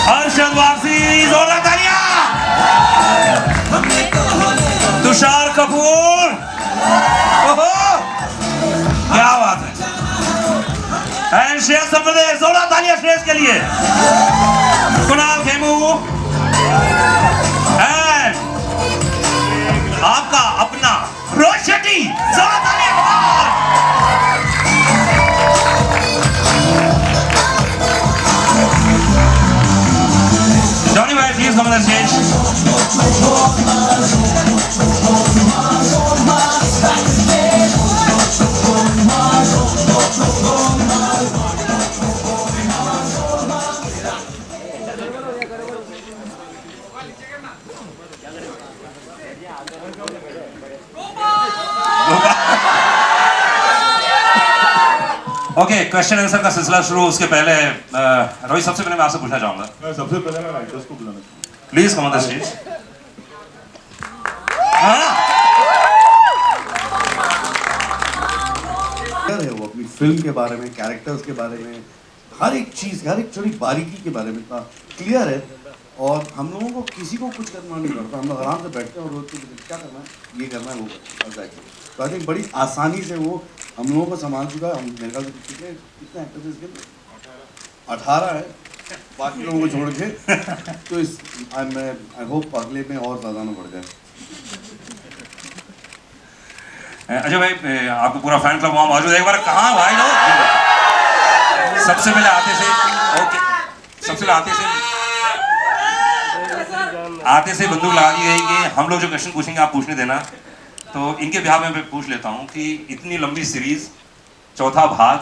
हर्षद वारसी, जोरदार तालियां। तुषार कपूर, ओहो क्या बात है। एंड श्रेयस प्रदेश, जोरदार तालियां श्रेयस के लिए। कुणाल खेमू एंड आपका अपना रोहित शेट्टी, जोरदार तालियां। Johnny भाई please come on the stage. Okay, question answer का सिलसिला शुरू। उसके पहले रोहित, सबसे पहले मैं आपसे पूछना चाहूंगा। मैं सबसे पहले ना राइटर्स को बुलाना चाहूंगा। Please come on the stage. है वो अपनी फिल्म के बारे में, कैरेक्टर्स के बारे में, हर एक चीज़, हर एक छोटी बारीकी के बारे में इतना क्लियर है। और हम लोगों को किसी को कुछ करना नहीं पड़ता, हम लोग आराम से बैठते हैं और रोज क्या करना है, ये करना है, वो करना है। तो आई थिंक बड़ी आसानी से वो हम लोगों को संभाल चुका है। हम मेरे ख्याल से कितने एक्टर्स इसके 18 है बाकी लोगों को छोड़ के। तो इस आई होप अगले में और ज़्यादा ना बढ़ जाए। अजय भाई, आपको पूरा फैन क्लब वहाँ मौजूद है। एक बार कहाँ भाई लोग? सबसे पहले आते से, ओके, सबसे पहले आते से बंदूक लगा दी गई कि हम लोग जो क्वेश्चन पूछेंगे आप पूछने देना। तो इनके बिहाफ में मैं पूछ लेता हूँ कि इतनी लंबी सीरीज, चौथा भाग,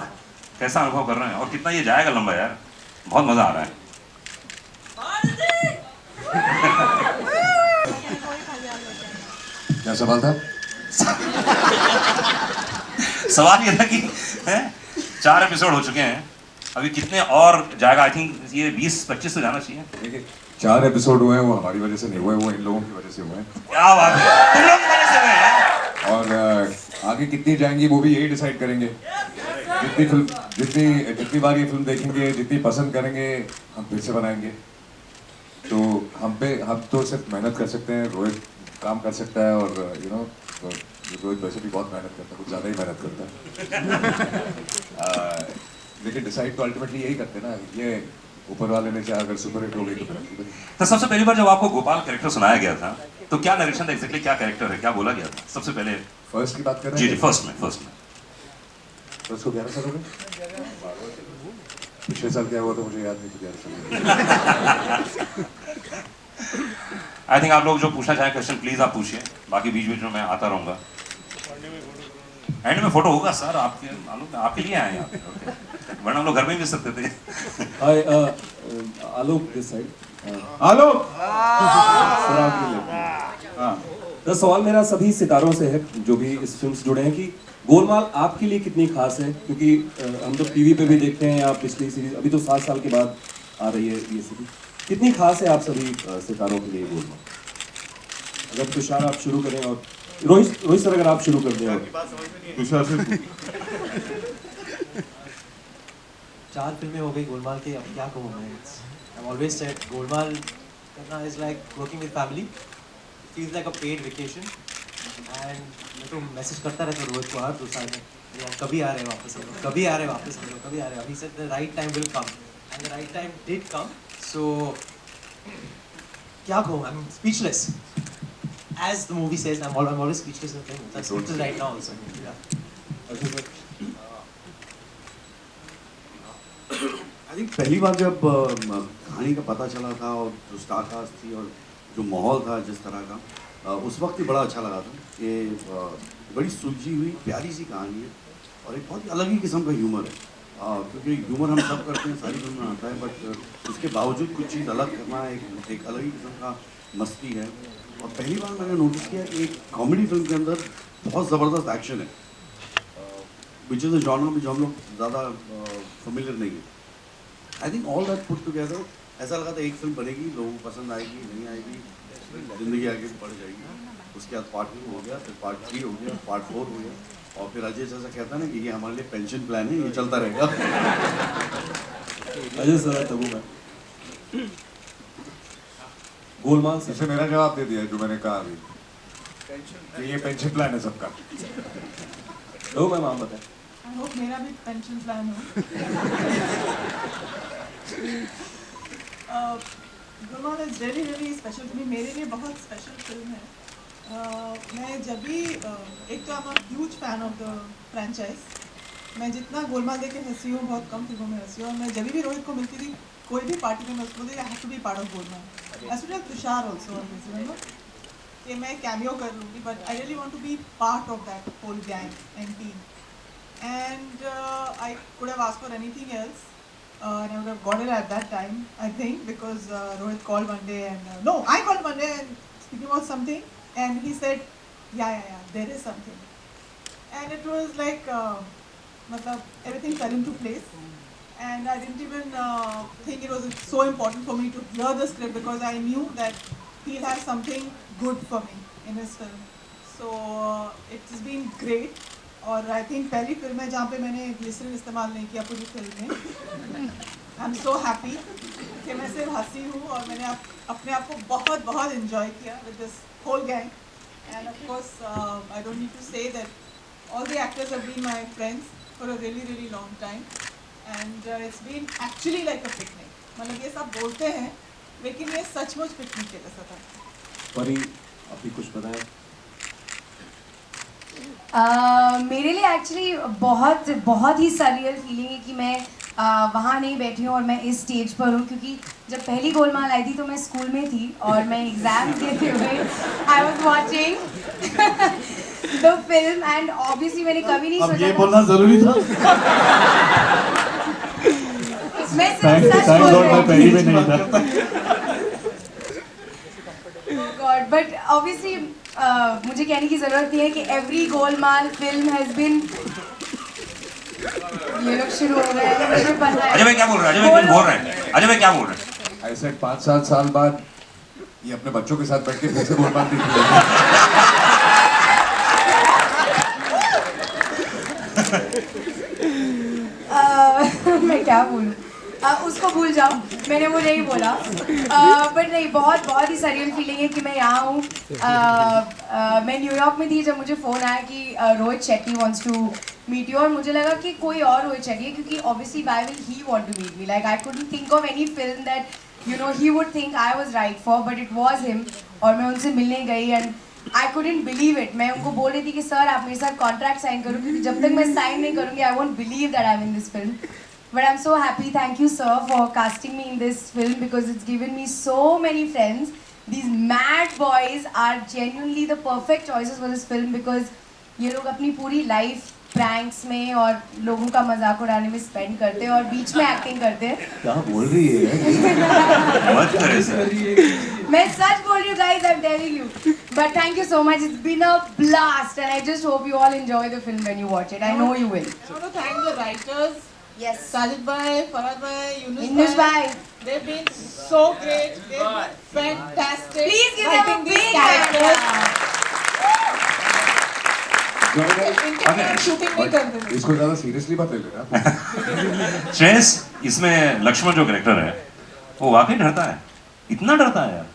कैसा अनुभव कर रहे हैं और कितना ये जाएगा लंबा? यार बहुत मजा आ रहा है। क्या सवाल था? सवाल ये था कि 4 एपिसोड हो चुके हैं, अभी कितने और जाएगा? आई थिंक ये 20-25 तो जाना चाहिए। देखिए, 4 एपिसोड हुए हैं, वो हमारी वजह से नहीं हुए, वो इन लोगों की वजह से हुए हैं। क्या बात है, तुम लोग की वजह से हुए हैं। और आगे कितनी जाएंगी वो भी यही डिसाइड करेंगे। जितनी बार ये फिल्म देखेंगे, जितनी पसंद करेंगे, हम फिर से बनाएंगे। तो हम तो सिर्फ मेहनत कर सकते हैं, रोहित काम कर सकता है, और रोहित वैसे भी बहुत मेहनत करता है, कुछ ज़्यादा ही मेहनत करता है। लेकिन डिसाइड तो अल्टीमेटली यही करते हैं ना, ये ऊपर वाले ने चाहा अगर सुपर हिट हो गई तो सबसे पहली बार जब आपको गोपाल कैरेक्टर सुनाया गया था तो क्या नरेशन था, एग्जैक्टली क्या कैरेक्टर है, क्या बोला गया था सबसे पहले? फर्स्ट की बात कर रहे जी हैं? जी, फर्स्ट में फर्स्ट को 11 साल हो गए। पिछले साल क्या हुआ था मुझे याद नहीं, तो 11 साल। आई थिंक आप लोग जो पूछना चाहें क्वेश्चन प्लीज आप पूछिए, बाकी बीच बीच में मैं आता रहूंगा। एंड में फोटो होगा सर, आपके लिए आए हैं, वरना हम लोग घर में मिल सकते थे। हाय, आलोक दिस साइड। आलोक सर आपके लिए। तो सवाल मेरा सभी सितारों से है जो भी इस फिल्म से जुड़े हैं कि गोलमाल आपके लिए कितनी खास है, क्योंकि हम तो टीवी पे भी देखते हैं या पिछली सीरीज, अभी तो 7 साल के बाद आ रही है ये सीरीज, कितनी खास है आप सभी सितारों के लिए गोलमाल? अगर तुषार आप शुरू करें और रोहित सर अगर आप शुरू कर दें। तुषार से 4 फिल्में हो गई गोलमाल के, अब क्या कहूँ मैं। I've always said गोलमाल करना is like working with family. It feels like a paid vacation. And मैं तो मैसेज करता रहता हूँ रोहित को हर 2 साल में, कभी आ रहे हैं वापस हम लोग, कभी आ रहे हैं वापस हम लोग, कभी आ रहे हैं। अभी said the right time will come and the right time did come. So क्या कहूँ, I'm speechless. As the movie says, I'm always speechless in the film. I'm speechless right now also. Yeah. I think पहली बार जब कहानी का पता चला था और जो स्टारकास्ट थी और जो माहौल था जिस तरह का, उस वक्त ही बड़ा अच्छा लगा था कि बड़ी सुलझी हुई प्यारी सी कहानी है और एक बहुत ही अलग ही किस्म का ह्यूमर है। क्योंकि ह्यूमर हम सब करते हैं, सारी फिल्म में आता है, बट उसके बावजूद कुछ चीज़ अलग करना एक अलग ही किस्म का मस्ती है। और पहली बार मैंने नोटिस किया कि एक कॉमेडी फिल्म के अंदर बहुत ज़बरदस्त एक्शन है, विच इज़ अ जॉनर में जो हम लोग ज़्यादा फेमिलियर नहीं है। I think all that put together ऐसा लगा था एक फिल्म बनेगी, लोगों को पसंद आएगी, नहीं आएगी, ज़िंदगी आगे बढ़ जाएगी। उसके बाद पार्ट 2 हो गया, फिर पार्ट 3 हो गया, पार्ट 4 हो गया, और फिर अजय जैसा कहता है ना कि ये हमारे लिए पेंशन प्लान है, ये चलता रहेगा। अजय सर तब मैं गोलमाल से इससे मेरा जवाब दे दिया जो मैंने कहा अभी कि ये पेंशन प्लान है सबका। लो मैम आप बताएं। आई होप मेरा भी पेंशन प्लान हो। Golmaal is really really special to me, मेरे लिए बहुत स्पेशल फिल्म है। मैं जब भी एक तो I am a huge fan of the franchise. मैं जितना गोलमाल देख के हंसी हूँ, बहुत कम फिल्मों में हंसी हूँ। और मैं जब भी रोहित को मिलती थी कोई भी पार्टी में, मैं उसको बोलती I have to be part of Golmaal. As well as Tushar also always, remember कि मैं कैमियो कर लूँगी, but I really want to be part of that whole gang and team. And I could have asked for anything else, and I would have got it at that time, I think, because Rohit called one day and no, I called one day and speaking about something, and he said, yeah, there is something, and it was like, everything fell into place, and I didn't even think it was so important for me to hear the script because I knew that he'll have something good for me in his film, so it's been great. और I think पहली film है जहाँ पे मैंने glycerine इस्तेमाल नहीं किया पूरी फिल्म में। आई एम सो हैप्पी कि मैं सिर्फ हंसी हूँ, और मैंने अपने आप को बहुत बहुत इन्जॉय किया with this whole gang. And of course I don't need to say that all the actors have been my friends for a really really long time, and it's been actually like a picnic. मतलब ये सब बोलते हैं लेकिन ये सचमुच picnic के जैसा था। परी आप भी कुछ बताएं। मेरे लिए एक्चुअली बहुत बहुत ही सरियल फीलिंग है कि मैं वहाँ नहीं बैठी हूँ और मैं इस स्टेज पर हूँ, क्योंकि जब पहली गोलमाल आई थी तो मैं स्कूल में थी और मैं एग्ज़ाम देते हुए I was watching the film, and obviously मैंने कभी नहीं अब सोचा ये था। बोलना जरूरी था। मैं सिर्फ सच बोल रही हूँ। पहली में नहीं था। गॉड, बट ऑब्वियसली मुझे कहने की जरूरत नहीं है कि every Golmaal film has been, ये लोग शुरू हो गए हैं, मुझे पता है। अजय भाई क्या बोल रहे हैं? अजय भाई कुछ बोल रहे हैं? अजय भाई क्या बोल रहे हैं? ऐसे 5-7 साल बाद ये अपने बच्चों के साथ बैठ के फिर से गोलमाल देख रहे हैं। मैं क्या बोलूँ, उसको भूल जाओ, मैंने वो नहीं बोला। बट नहीं, बहुत बहुत ही सरियल फीलिंग है कि मैं यहाँ हूँ। मैं न्यूयॉर्क में थी जब मुझे फ़ोन आया कि Rohit Shetty wants to meet you, और मुझे लगा कि कोई और रोहित शेट्टी है, क्योंकि obviously why will he want to meet me, like I couldn't think of any film that you know he would think I was right for, but it was him. और मैं उनसे मिलने गई and I couldn't believe it. मैं उनको बोल रही थी कि सर आप मेरे साथ कॉन्ट्रैक्ट साइन करो, क्योंकि जब तक मैं साइन नहीं करूँगी I won't believe that I am in this film. But I'm so happy. Thank you, sir, for casting me in this film because it's given me so many friends. These mad boys are genuinely the perfect choices for this film because ये लोग अपनी पूरी life pranks में और लोगों का मजाक उड़ाने में spend करते हैं और बीच में acting करते हैं। क्या बोल रही है? मत करे सर। मैं सच बोल रही हूँ guys, I'm telling you. But thank you so much. It's been a blast and I just hope you all enjoy the film when you watch it. I know you will. I want to thank the writers. Yes. Sajid bhai, Farhad bhai, Yunus bhai. They've been so great. They've been fantastic. Please give them a writing these big characters. hand. इनके साथ shooting भी करते थे। इसको ज्यादा seriously मत ले लेना। श्रेयस, इसमें लक्ष्मण जो कैरेक्टर है वो वाकई डरता है, इतना डरता है यार,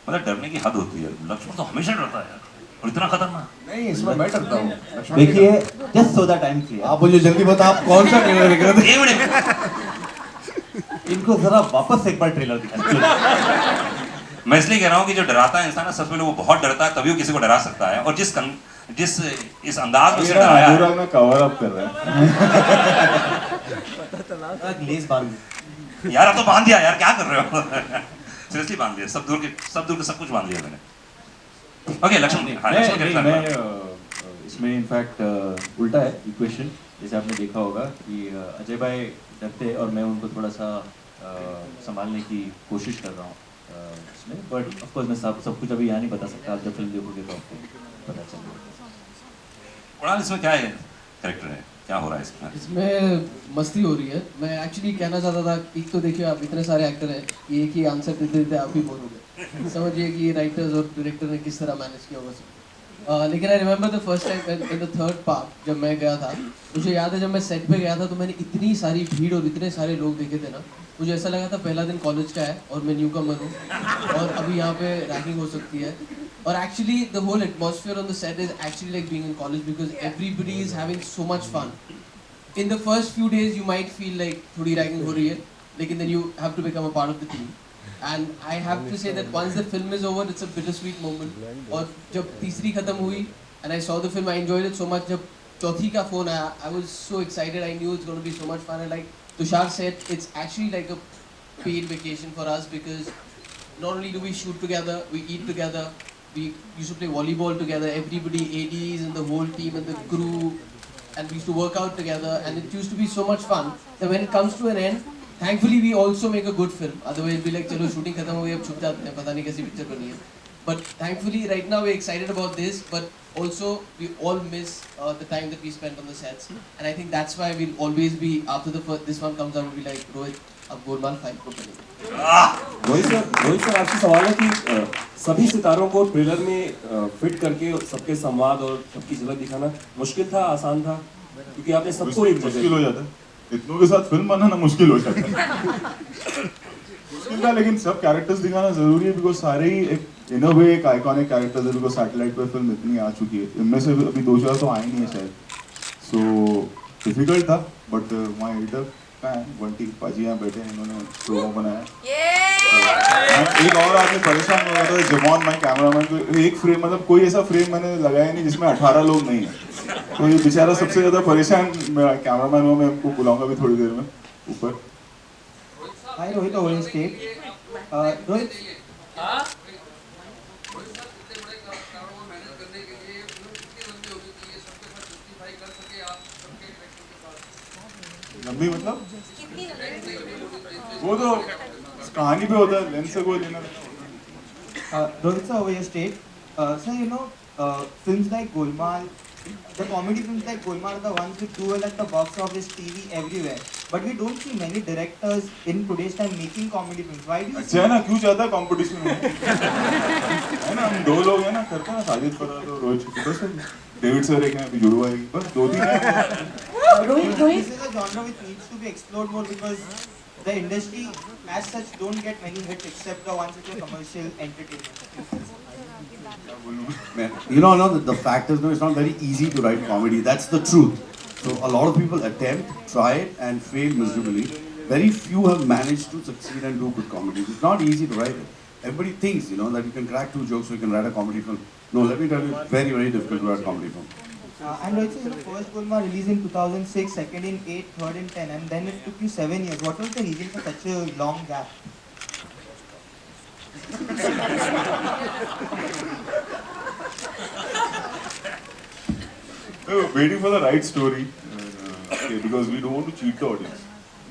मतलब डरने की हद होती है। लक्ष्मण तो हमेशा डरता है यार, और इतना खतरनाक। नहीं, इसमें मैं डरता हूँ। लक्ष्मण देखिए just so the time clear. आप मुझे जल्दी बताओ आप कौन सा ट्रेलर देख रहे थे? एक मिनट, इनको जरा वापस एक बार ट्रेलर दिखाना। मैं इसलिए कह रहा हूँ कि जो डराता है इंसान है, सच में वो बहुत डरता है, तभी वो किसी को डरा सकता है। और जिस इस अंदाज में उसे डराया है, में कवर अप कर रहा है। लेस बांध यार अब तो बांध दिया यार, क्या कर रहे हो? सीरियसली बांध दिया, सब दूर के सब कुछ बांध दिया मैंने। ओके लक्ष्मण, हाँ लक्ष्मण कैरेक्टर है। इसमें इनफैक्ट उल्टा है इक्वेशन। जैसे आपने देखा होगा कि अजय भाई डरते और मैं उनको थोड़ा सा संभालने की कोशिश कर रहा हूँ इसमें, बट ऑफ कोर्स मैं सब कुछ अभी यहाँ नहीं बता सकता। आप जब फिल्म देखोगे तो आपको पता चलेगा। कुणाल, इसमें क्या है कैरेक्टर है, क्या हो रहा है इसमें? इसमें मस्ती हो रही है। मैं एक्चुअली कहना चाहता था, एक तो देखिए आप इतने सारे एक्टर हैं कि एक ही आंसर देते देते आप ही बोलोगे। समझिए कि राइटर्स और डायरेक्टर ने किस तरह मैनेज किया होगा सब। लेकिन I remember the first time in the third part जब मैं गया था, मुझे याद है जब मैं सेट पे गया था तो मैंने इतनी सारी भीड़ और इतने सारे लोग देखे थे ना, मुझे ऐसा लगा था पहला दिन कॉलेज का है और मैं न्यू कमर हूँ और अभी यहाँ पे रैगिंग हो सकती है. और actually the whole atmosphere on the set is actually like being in college because everybody is having so much fun. In the first few days you might feel like थोड़ी ragging हो रही है, लेकिन then you have to become a part of the team. And I have to say that once the film is over, it's a bittersweet moment. और जब तीसरी खत्म हुई and I saw the film, I enjoyed it so much. जब चौथी का phone आया, I was so excited. I knew it's going to be so much fun. And like Tushar said, it's actually like a paid vacation for us because not only do we shoot together, we eat together. We used to play volleyball together. Everybody, ADs and the whole team and the crew. And we used to work out together and it used to be so much fun that when it comes to an end, thankfully we also make a good film. Otherwise it'll be like chalo shooting khatam ho gayi ab chup jate hain, pata nahi kaisi picture bani hai. But thankfully right now we're excited about this, but also we all miss the time that we spent on the sets. And I think that's why we'll always be, after this one comes out, we'll be like, Rohit ab Golmaal 5 ko bane. Rohit sir आपसे सवाल है कि सभी सितारों को trailer में fit करके सबके संवाद और सबकी झलक दिखाना मुश्किल था, आसान था? क्योंकि आपने सबको एक मुश्किल हो जाता है, इतनों के साथ फिल्म बनाना मुश्किल हो जाता है. मुश्किल था, लेकिन सब कैरेक्टर्स दिखाना जरूरी है बिकॉज सारे ही एक इन अ वे एक आइकॉनिक कैरेक्टर्स है. बिकॉज सैटेलाइट पर फिल्म इतनी आ चुकी है, इनमें से अभी 2-4 तो आए नहीं है शायद. सो डिफिकल्ट था, बट माय एडिटर बंटी पाजी यहाँ बैठे हैं, इन्होंने प्रोमो बनाया. एक और आदमी परेशान हो रहा था, जमॉन माय कैमरामैन को एक फ्रेम, मतलब कोई ऐसा फ्रेम मैंने लगाया नहीं जिसमें 18 लोग नहीं है. तो ये बेचारा सबसे ज्यादा परेशान कैमरामैन हुआ. मैं आपको बुलाऊंगा भी थोड़ी देर में ऊपर. हाय रोहित ओवरऑल स्टेट. रोहित लंबी मतलब वो तो कहानी पे होता है, लेंस से कोई लेना. Rohit sir, over your state. Sir, you know, films like Golmaal, the comedy films like Golmaal are the ones which do well at the box office, TV, everywhere. But we don't see many directors in today's time making comedy films. Why do you अच्छा है ना, क्यों चाहता है competition में? है ना, हम 2 लोग हैं ना, करते हैं ना, साजिद फराज और रोहित शेट्टी, बस डेविड सर एक हैं, अभी जुड़वा है, बस 2-3 हैं. This is a genre which needs to be explored more because the industry as such don't get many hits except the ones which are commercial entertainment. You know, the fact is, no, it's not very easy to write comedy. That's the truth. So a lot of people attempt, try it, and fail miserably. Very few have managed to succeed and do good comedy. It's not easy to write it. Everybody thinks, you know, that you can crack 2 jokes, so you can write a comedy film. No, let me tell you, it's very, very difficult to write a comedy film. And Rohit sir, the first Golmaal released in 2006, second in 8, third in 10, and then it took you 7 years. What was the reason for such a long gap? Waiting for the right story, because we don't want to cheat the audience.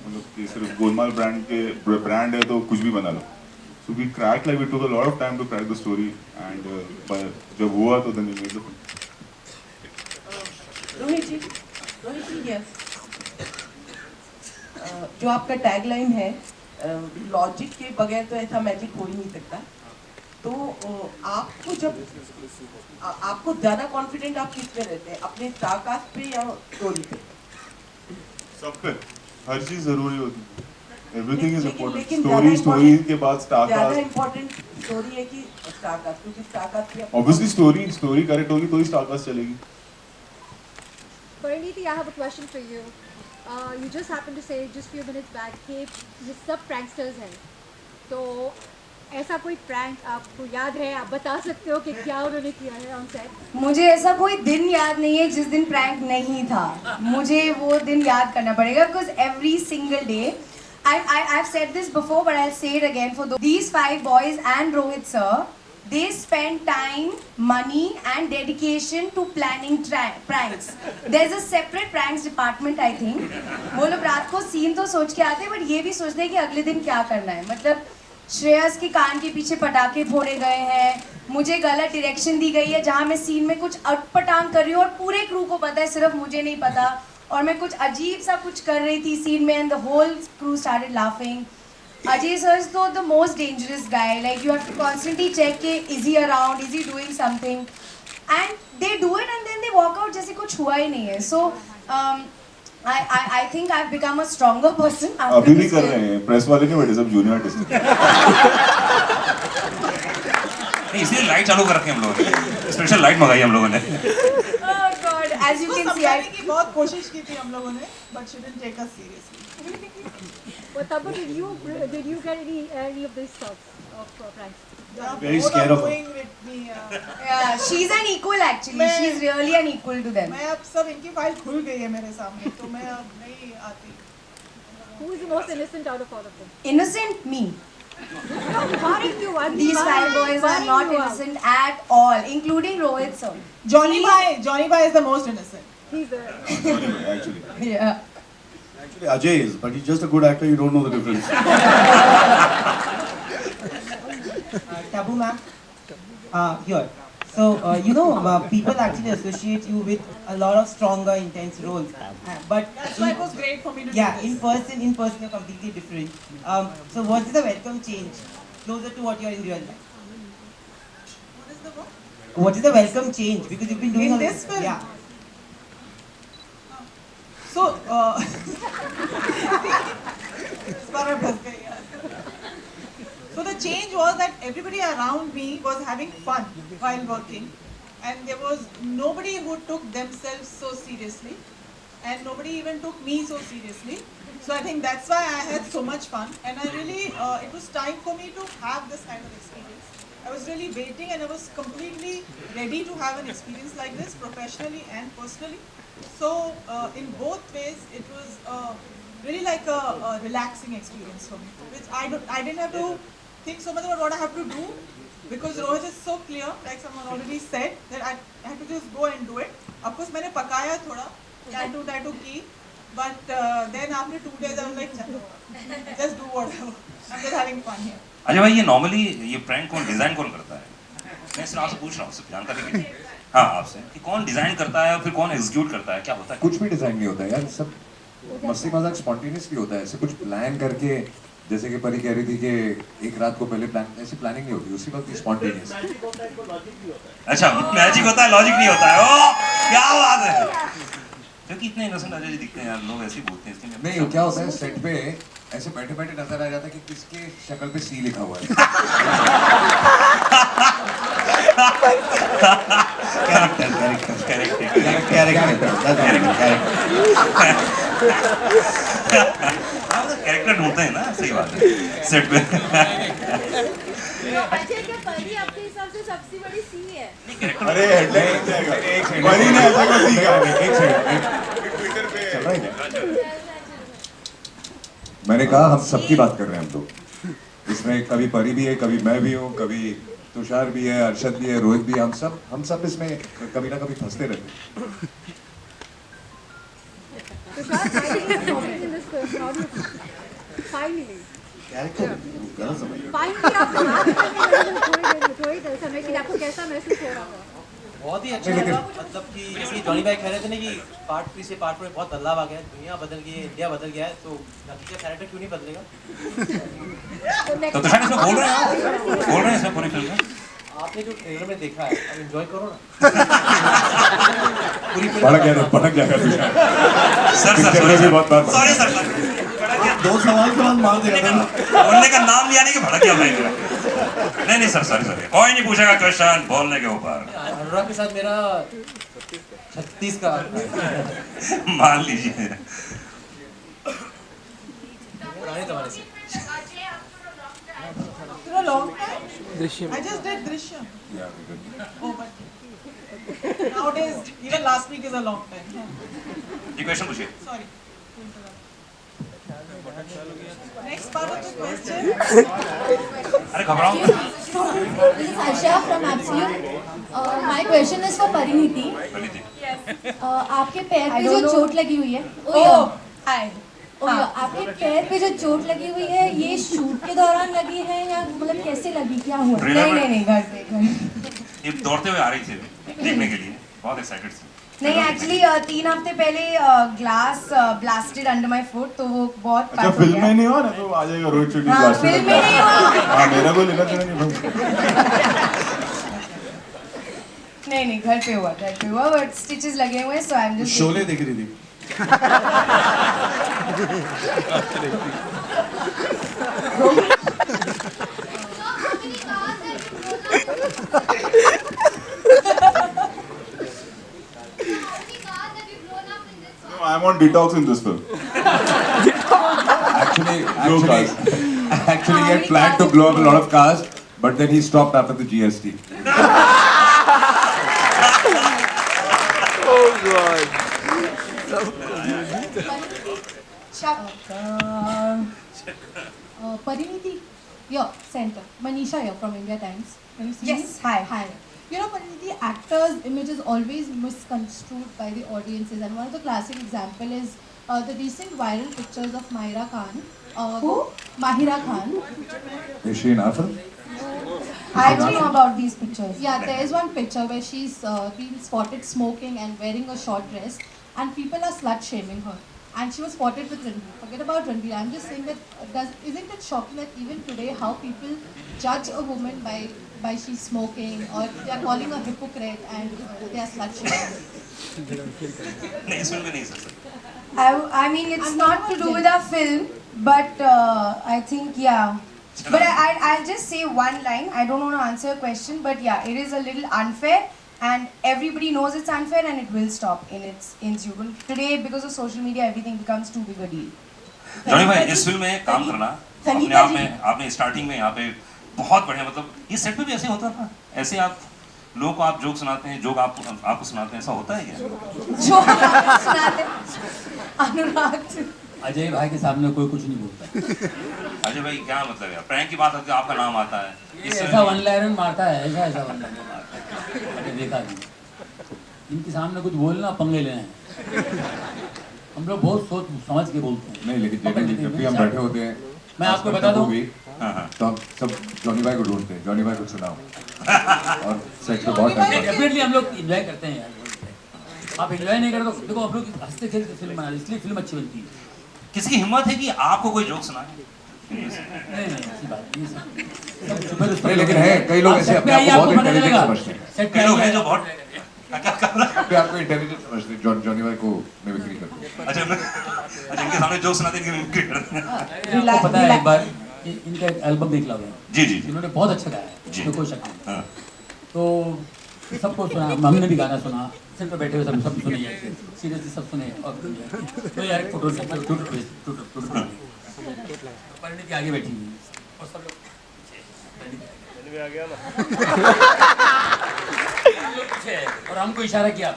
मतलब कि सिर्फ Golmaal brand है तो कुछ भी बना लो. So we cracked, like we took a lot of time to crack the story, and जब हुआ तो then we made the film. Rohit ji, yes. जो आपका टैगलाइन है, लॉजिक के बगैर तो ऐसा मैजिक हो ही नहीं सकता. तो आपको जब आपको ज़्यादा कॉन्फिडेंट आप किस पे रहते हैं, अपने स्टारकास्ट पे या स्टोरी पे? सब पे, हर चीज़ ज़रूरी होती है. Everything is important. स्टोरी के बाद स्टारकास्ट. ज़्यादा इम्पोर्टेंट स्टोरी है कि स्टारकास्ट, क्योंकि स्टारकास्ट पे Obviously स्टोरी करेक्ट होगी तो ही स्टारकास्ट चलेगी. Pariniti, I have a question for you. You just happened to say just few minutes back कि ये सब pranksters हैं. तो ऐसा कोई prank आपको याद है, आप बता सकते हो कि क्या उन्होंने किया है on set? मुझे ऐसा कोई दिन याद नहीं है जिस दिन प्रैंक नहीं था. मुझे वो दिन याद करना पड़ेगा because every single day, I've said this before but I'll say it again for these 5 boys and Rohit sir. They spend time, money and dedication to planning pranks. There's a separate pranks department, I think. वो लोग रात को scene तो सोच के आते हैं but ये भी सोचते हैं कि अगले दिन क्या करना है. मतलब श्रेयस के कान के पीछे पटाखे फोड़े गए हैं, मुझे गलत डायरेक्शन दी गई है जहाँ मैं सीन में कुछ अटपटांग कर रही हूँ और पूरे क्रू को पता है, सिर्फ मुझे नहीं पता. और मैं कुछ अजीब सा कुछ कर रही थी सीन में and the whole crew started laughing. Ajay sir is the most dangerous guy. Like you have to constantly check, is he around? Is he doing something? and they do it and then they walk out जैसे कुछ हुआ ही नहीं है. So I think I've become a stronger person. अभी भी कर रहे हैं, प्रेस वाले नहीं बैठे, सब जूनियर आर्टिस्ट. नहीं, इसलिए लाइट चालू कर रखे हम लोगों ने, स्पेशल लाइट मंगाई हम लोगों ने. Oh God, as you can see, समझाने की बहुत कोशिश की थी हम लोगों ने, but she didn't take us seriously. But Tabu, did you get any of these thoughts of pranks? Very scared of her. yeah, she's an equal actually. She's really an equal to them. मैं अब सब इनकी file खुल गई है मेरे सामने, तो मैं अब नहीं आती. Who is the most innocent out of all of them? Innocent? Me. Why did you want These five boys are not innocent at all, including Rohit sir. Johnny Bhai is the most innocent. He's the... Actually. Yeah. Actually, Ajay is, but he's just a good actor. You don't know the difference. Tabu ma'am, here. So people actually associate you with a lot of stronger, intense roles. But That's why it was great for me to do yeah, this. in person you're completely different. So what is the welcome change closer to what you're in real life? What is the what? What is the welcome change? Because you've been doing In this film? Yeah. So, इस बार मैं फंस गई यार. So the change was that everybody around me was having fun while working, and there was nobody who took themselves so seriously, and nobody even took me so seriously. So I think that's why I had so much fun, and I really, it was time for me to have this kind of experience. I was really waiting, and I was completely ready to have an experience like this, professionally and personally. So in both ways, it was really like a relaxing experience for me, which I didn't have to think so much about what I have to do, because Rohit is so clear, like someone already said, that I have to just go and do it. Of course, मैंने पकाया थोड़ा, tattoo की, but then after 2 days I was like, चलो, just do whatever. I'm just having fun here. Ajay भाई, ये normally ये prank कौन design कौन करता है? मैं सिर्फ आपसे पूछ रहा हूँ, सिर्फ जानकारी के लिए. हाँ, आपसे कि कौन डिजाइन करता है और फिर कौन एग्जीक्यूट करता है, क्या होता है? कुछ भी डिजाइन नहीं होता यार, सब मस्ती मजाक स्पॉन्टेनियसली होता है. ऐसे कुछ प्लान करके, जैसे कि परी कह रही थी कि एक रात को पहले प्लान, ऐसी प्लानिंग नहीं होती, उसी वक्त स्पॉन्टेनियस. अच्छा, मैजिक होता है, लॉजिक नहीं होता है. ओ, क्या बात है. क्योंकि इतने इनोसेंट अजय जी दिखते हैं यार, लोग ऐसे ही बोलते हैं. इसलिए नहीं, क्या होता है सेट पे ऐसे बैठे बैठे नजर आ जाता है कि किसके शक्ल पे सी लिखा हुआ है. कैरेक्टर ढूंढते हैं ना, सही बात है सेट पे. अजय क्या परी आपके हिसाब से सबसे बड़ी सी है? अरे हेडलाइन बन जाएगा. परी ने ऐसा को सीखा. एक सेकंड, ट्विटर पे चल रहा है. मैंने कहा हम सबकी बात कर रहे हैं हम लोग. इसमें कभी परी भी है, कभी मैं भी हूँ, कभी तुषार भी है, अर्शद भी है, रोहित भी है. हम सब इसमें कभी ना कभी फंसते रहते हैं. Finally. Finally, समय के लिए आपको कैसा महसूस हो रहा था? बहुत ही अच्छा लगा. मतलब कि जैसे जॉनी भाई कह रहे थे ना कि पार्ट 3 से पार्ट 4 में बहुत बदलाव आ गया है, दुनिया बदल गई है, इंडिया बदल गया है, तो नतीजा कैरेक्टर क्यों नहीं बदलेगा? तो तुषार इसमें बोल रहे हैं इसमें पूरी फिल्म में. आपने जो ट्रेलर में देखा है, अब एंजॉय करो ना. भड़क जाएगा तुषार. Sorry sir. 2 सवाल के बाद मार देगा. बोलने का नाम लिया नहीं कि भड़क गया भाई. नहीं सर, सॉरी. कोई नहीं पूछेगा क्वेश्चन बोलने के ऊपर. अनुराग के साथ मेरा 36 का मान लीजिए. पुराने जमाने से. For a long time? Drishyam. I just did Drishyam. Yeah, oh, but nowadays, even last week is a long time. ये क्वेश्चन पूछिए. Sorry. Next part of the question. अरे घबराओ. This is Asha from Absolute. My question is for Pariniti. आपके पैर पे जो चोट लगी हुई है, आपके पैर पे जो चोट लगी हुई है, ये शूट के दौरान लगी है या मतलब कैसे लगी, क्या हुआ? नहीं घर ये दौड़ते हुए आ रही थी देखने के लिए, बहुत एक्साइटेड थी. नहीं, एक्चुअली 3 हफ्ते पहले glass blasted under my foot, तो वो बहुत अच्छा फिल्म में नहीं हुआ ना, तो आ जाएगा रोहित शेट्टी. हाँ, फिल्म में नहीं हुआ. हाँ, मेरा को लेना चाहिए नहीं. नहीं घर पे हुआ बट स्टिचेस लगे हुए हैं सो आई एम जस्ट शोले देख रही थी No, I'm on detox in this film. Actually, he had planned to blow up a lot of cars, but then he stopped after the GST. Oh God. Pariniti, your center. Manisha here from India Times. Can you see Yes, me? hi. Hi. You know, Pariniti, actors' image is always misconstrued by the audiences, and one of the classic example is the recent viral pictures of Mahira Khan. Who? Mahira Khan. Is she in our film? I don't know about these pictures. Yeah, there is one picture where she's been spotted smoking and wearing a short dress, and people are slut shaming her. And she was spotted with Ranveer. Forget about Ranveer. I'm just saying that isn't it shocking that even today how people judge a woman by she's smoking, or they are calling her hypocrite and they are slut shaming. नहीं इस film में नहीं sir. I mean, it's not to do with our film, but I think, yeah. But I'll just say one line. I don't want to answer your question, but yeah, it is a little unfair, and everybody knows it's unfair, and it will stop in its ensuing. Today, because of social media, everything becomes too big a deal. Johnny भाई इस film में काम करना अपने आप में आपने starting में यहाँ पे बहुत बढ़िया मतलब ये सेट पे भी ऐसे होता था ऐसे आप लोगों को आप जोक सुनाते हैं जोक आपको सुनाते हैं ऐसा होता है क्या जोक सुनाते अनुराग अजय भाई के सामने कोई कुछ नहीं बोलता अजय भाई क्या मतलब है प्रैंक की बात आती है आपका नाम आता है ऐसा वन लाइन मारता है ऐसा वन लाइन मारता है मैंने देखा नहीं इनके सामने कुछ बोलना पंगे लेना है हम लोग बहुत सोच समझ के बोलते हैं नहीं लेकिन जब भी हम बैठे होते हैं मैं आपको बता दूं तो हम सब जॉनी भाई को ढूंढते हैं जॉनी भाई को सुनाओ और सेट पे बहुत डेफिनेटली हम लोग एंजॉय करते हैं यार आप एंजॉय नहीं करते तो देखो आप लोग हंसते खेलते फिल्म बना इसलिए फिल्म अच्छी बनती है किसी की हिम्मत है कि आपको कोई जोक सुनाए नहीं ऐसी बात नहीं लेकिन है कई लोग ऐसे अपने आप को बहुत इंटेलिजेंट समझते हैं कई लोग हैं जो बहुत अपने आप को इंटेलिजेंट समझते हैं जॉनी भाई को मिमिक्री करते हैं अच्छा इनके सामने जोक सुनाते हैं इनकी मिमिक्री करते हैं आपको पता है एक बार इनका एक एल्बम देख ला जी इन्होंने बहुत अच्छा गाया है तो कोई शक नहीं तो सबको सुना हमने भी गाना सुना सिर पे बैठे हुए सब सुने सीरियसली सब सुने और तो यार फोटो परिणीति आगे बैठी हुई और सब लोग आ गया ना और हमको इशारा किया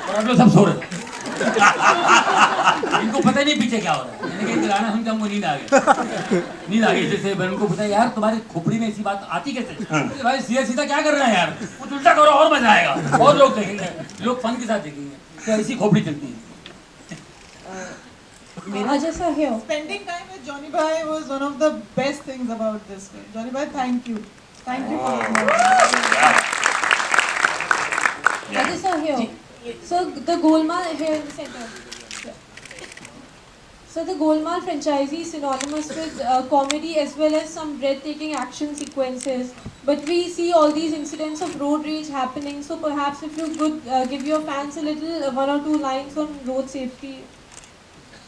और हम लोग सब सो रहे इनको पता नहीं पीछे क्या हो रहा है मैंने कहा गाना सुनकर हमको नींद आ गई जैसे उनको पता यार तुम्हारी खोपड़ी में ऐसी बात आती कैसे भाई सीधा क्या कर रहे हैं यार कुछ उल्टा करो और मजा आएगा और लोग देखेंगे लोग फन के साथ देखेंगे तो ऐसी खोपड़ी चलती है Spending time with Johnny Bhai was one of the best things about this film. Johnny Bhai, thank you for So the Golmaal here in the center. So the Golmaal franchise is synonymous with comedy as well as some breathtaking action sequences. But we see all these incidents of road rage happening. So perhaps if you could give your fans a little one or two lines on road safety.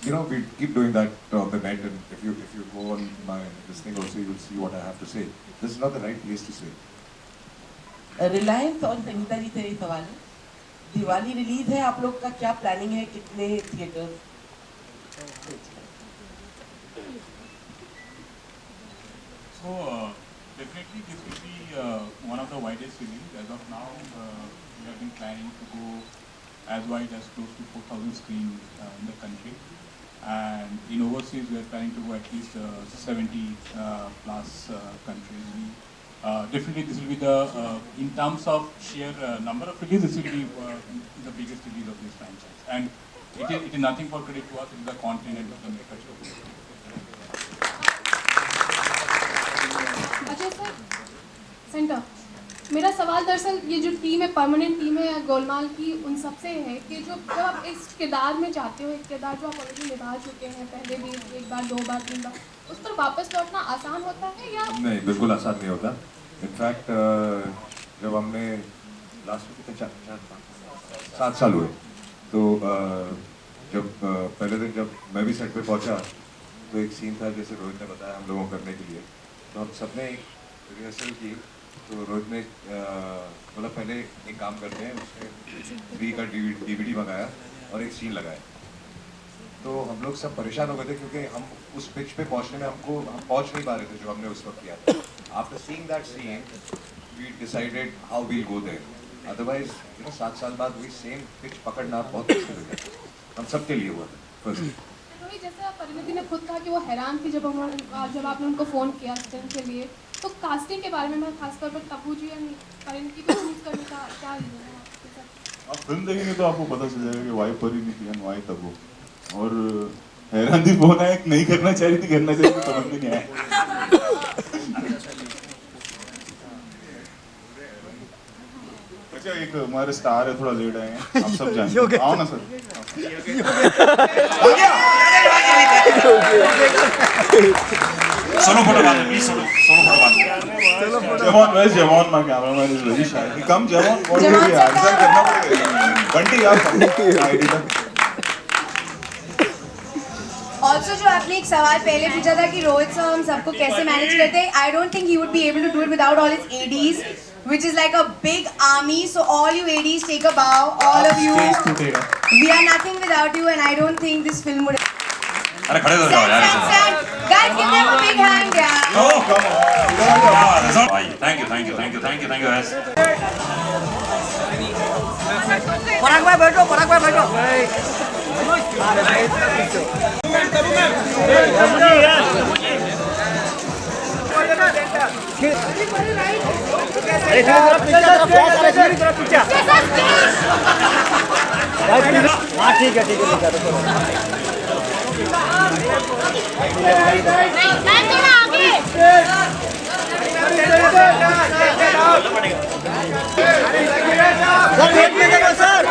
You know, we keep doing that on the net, and if you go on my this thing also, you'll see what I have to say. This is not the right place to say. Reliance और संगीता जी तेरी सवाल है Diwali release है आप लोग का क्या planning है कितने theatre So definitely this will be one of the widest release. As of now, we have been planning to go as wide as close to 4,000 screens in the country. And in overseas, we are planning to go at least 70 plus countries. Definitely, this will be the, in terms of sheer number of releases, this will be the biggest release of this franchise. And it is nothing for credit to us, it is the content and the makers. अच्छा sir centre मेरा सवाल दरअसल ये जो team है permanent team है गोलमाल की उन सबसे है कि जब आप इस किरदार में जाते हो एक किरदार जो आप ऑलरेडी निभा चुके हैं पहले भी एक बार दो बार तीन बार उस पर वापस लौटना आसान होता है या नहीं बिल्कुल आसान नहीं होता इनफैक्ट जब हमने लास्ट में कितने 7 साल हुए, तो जब पहले दिन जब मैं भी सेट पे पहुंचा तो एक सीन था जैसे रोहित ने बताया हम लोगों को करने के लिए, तो हम सबने रिहर्सल की। तो रोहित ने बोला पहले एक काम करते हैं, उसने 3 का DVD मंगाया और एक सीन लगाया। तो हम लोग सब परेशान हो गए थे क्योंकि हम उस पिच पे पहुंचने में हम पहुंच नहीं पा रहे थे जो हमने उस वक्त किया था। After seeing that scene we decided how we'll go there, otherwise 7 साल बाद वही सेम पिच पकड़ना बहुत मुश्किल हो जाता है, हम सबके लिए हुआ था। जैसा परिणति ने खुद कहा कि वो हैरान थी जब आपने उनको फ़ोन किया स्टेंट के लिए, तो कास्टिंग के बारे में मैं खासतौर पर तब्बू जी और परिणति को चूज करने का क्या रीज़न है आपके साथ? आप फिल्म देखेंगे तो आपको पता चल जाएगा कि वाई परिणति एंड वाई तब्बू। और हैरान थी फोन आया, नहीं करना चाहिए थी, करना चाहिए थी, समझ में नहीं आया। अच्छा, एक हमारे स्टार है, थोड़ा लेट आए हैं, आप सब जानते हैं। आओ ना सर। सोलो फोटो बाद में, प्लीज सोलो फोटो बाद में। Jamon, my cameraman is very shy. Come, Jamon. What do you answer करना पड़ेगा? बंटी आप। ऑल्सो जो आपने एक सवाल पहले पूछा था कि रोहित सर हम सबको कैसे मैनेज करते हैं, I don't think he would be able to do it without all his ADs, which is like a big army. So all you ADs take a bow, all of you. We are nothing without you, and I don't think this film would. अरे खड़े हो जाओ यार। Guys, give them a big hand, yeah. Oh, come on. Thank you guys. पराग भाई बैठो। हाँ ठीक है सर।